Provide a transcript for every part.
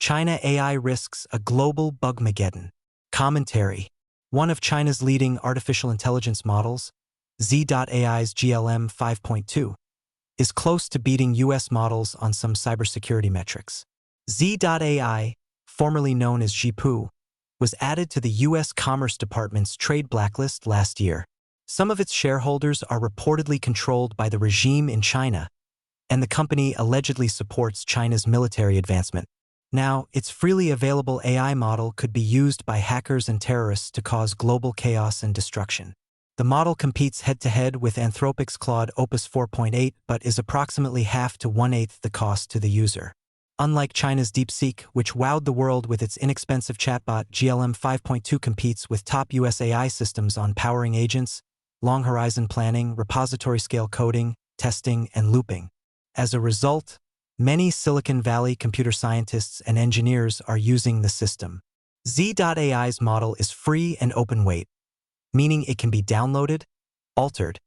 China AI risks a global Bugmageddon. Commentary. One of China's leading artificial intelligence models, Z.AI's GLM 5.2, is close to beating US models on some cybersecurity metrics. Z.AI, formerly known as Zhipu, was added to the US Commerce Department's trade blacklist last year. Some of its shareholders are reportedly controlled by the regime in China, and the company allegedly supports China's military advancement. Now, its freely available AI model could be used by hackers and terrorists to cause global chaos and destruction. The model competes head-to-head with Anthropic's Claude Opus 4.8 but is approximately half to one-eighth the cost to the user. Unlike China's DeepSeek, which wowed the world with its inexpensive chatbot, GLM 5.2 competes with top US AI systems on powering agents, long-horizon planning, repository-scale coding, testing, and looping. As a result, many Silicon Valley computer scientists and engineers are using the system. Z.AI's model is free and open-weight, meaning it can be downloaded, altered,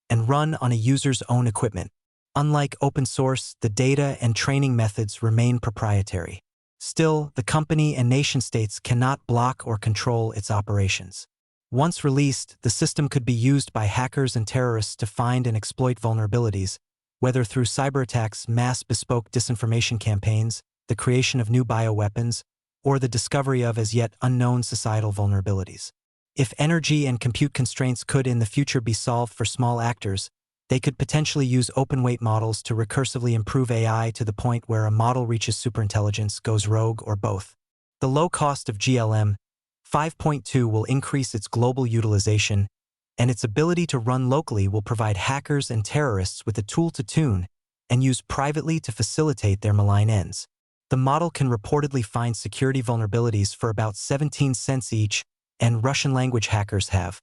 and run on a user's own equipment. Unlike open source, the data and training methods remain proprietary. Still, the company and nation-states cannot block or control its operations. Once released, the system could be used by hackers and terrorists to find and exploit vulnerabilities, whether through cyberattacks, mass bespoke disinformation campaigns, the creation of new bioweapons, or the discovery of as yet unknown societal vulnerabilities. If energy and compute constraints could in the future be solved for small actors, they could potentially use open-weight models to recursively improve AI to the point where a model reaches superintelligence, goes rogue, or both. The low cost of GLM 5.2 will increase its global utilization, and its ability to run locally will provide hackers and terrorists with a tool to tune and use privately to facilitate their malign ends. The model can reportedly find security vulnerabilities for about 17 cents each, and Russian-language hackers have,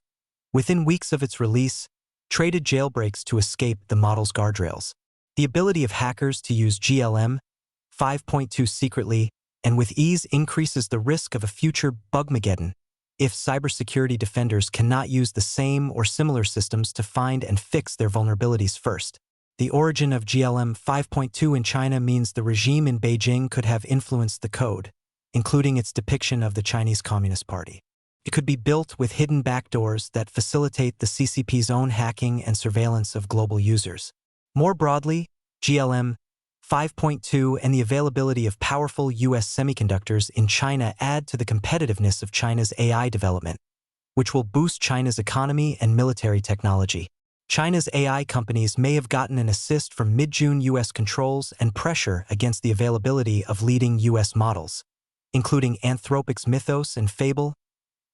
within weeks of its release, traded jailbreaks to escape the model's guardrails. The ability of hackers to use GLM 5.2 secretly and with ease increases the risk of a future Bugmageddon if cybersecurity defenders cannot use the same or similar systems to find and fix their vulnerabilities first. The origin of GLM 5.2 in China means the regime in Beijing could have influenced the code, including its depiction of the Chinese Communist Party. It could be built with hidden backdoors that facilitate the CCP's own hacking and surveillance of global users. More broadly, GLM 5.2 and the availability of powerful US semiconductors in China add to the competitiveness of China's AI development, which will boost China's economy and military technology. China's AI companies may have gotten an assist from mid-June US controls and pressure against the availability of leading US models, including Anthropic's Mythos and Fable,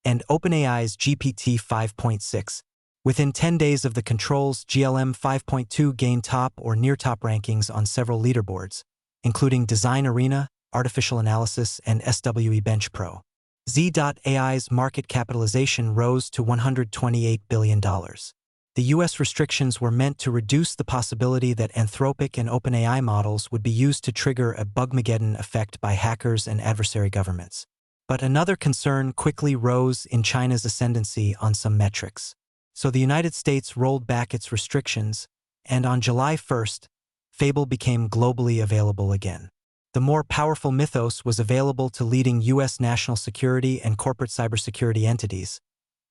and OpenAI's GPT 5.6. Within 10 days of the controls, GLM 5.2 gained top or near-top rankings on several leaderboards, including Design Arena, Artificial Analysis, and SWE Bench Pro. Z.AI's market capitalization rose to $128 billion. The US restrictions were meant to reduce the possibility that Anthropic and OpenAI models would be used to trigger a Bugmageddon effect by hackers and adversary governments. But another concern quickly rose in China's ascendancy on some metrics. So the United States rolled back its restrictions, and on July 1st, Fable became globally available again. The more powerful Mythos was available to leading US national security and corporate cybersecurity entities,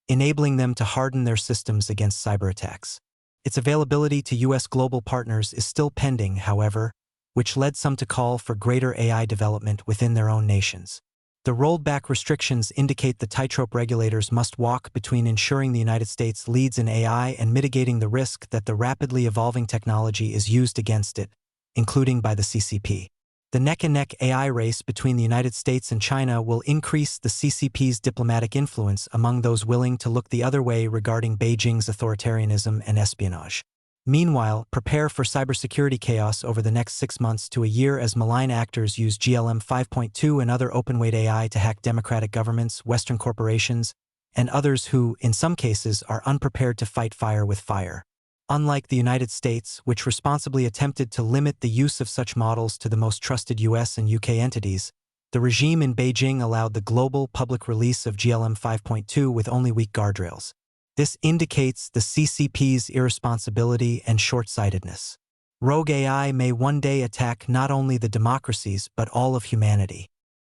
enabling them to harden their systems against cyberattacks. Its availability to US global partners is still pending, however, which led some to call for greater AI development within their own nations. The rolled-back restrictions indicate the tightrope regulators must walk between ensuring the United States leads in AI and mitigating the risk that the rapidly evolving technology is used against it, including by the CCP. The neck-and-neck AI race between the United States and China will increase the CCP's diplomatic influence among those willing to look the other way regarding Beijing's authoritarianism and espionage. Meanwhile, prepare for cybersecurity chaos over the next 6 months to a year as malign actors use GLM 5.2 and other open-weight AI to hack democratic governments, Western corporations, and others who, in some cases, are unprepared to fight fire with fire. Unlike the United States, which responsibly attempted to limit the use of such models to the most trusted US and UK entities, the regime in Beijing allowed the global public release of GLM 5.2 with only weak guardrails. This indicates the CCP's irresponsibility and short-sightedness. Rogue AI may one day attack not only the democracies but all of humanity.